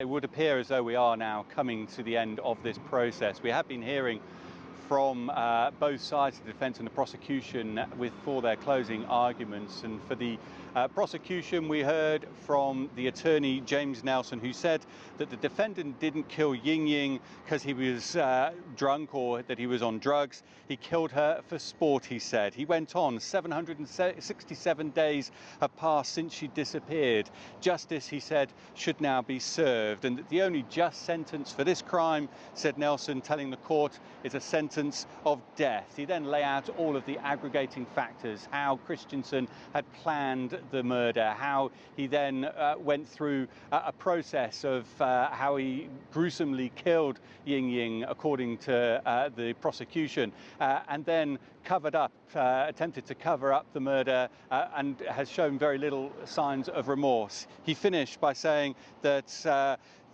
It would appear as though we are now coming to the end of this process. We have been hearing from both sides, the defence and the prosecution, for their closing arguments. And for the prosecution, we heard from the attorney, James Nelson, who said that the defendant didn't kill Ying Ying because he was drunk or that he was on drugs. He killed her for sport, he said. He went on, 767 days have passed since she disappeared. Justice, he said, should now be served. And the only just sentence for this crime, said Nelson, telling the court, is a sentence of death. He then lay out all of the aggregating factors, how Christensen had planned the murder, how he then went through a process of how he gruesomely killed Ying Ying, according to the prosecution, and then attempted to cover up the murder and has shown very little signs of remorse. He finished by saying that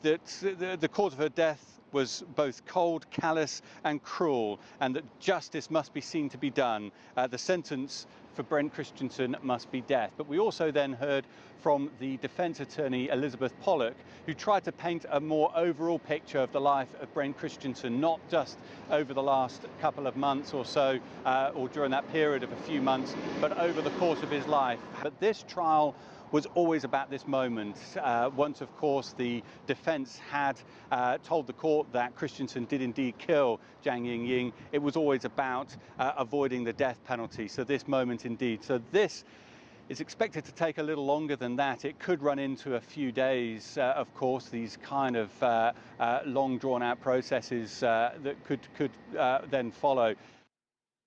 the cause of her death was both cold, callous and cruel, and that justice must be seen to be done. The sentence for Brent Christensen must be death. But we also then heard from the defence attorney, Elizabeth Pollock, who tried to paint a more overall picture of the life of Brent Christensen, not just over the last couple of months or so, or during that period of a few months, but over the course of his life. But this trial was always about this moment. Once, of course, the defence had told the court that Christensen did indeed kill Jiang Ying, it was always about avoiding the death penalty. So this moment indeed. So this is expected to take a little longer than that. It could run into a few days, of course, these kind of long drawn out processes that could then follow.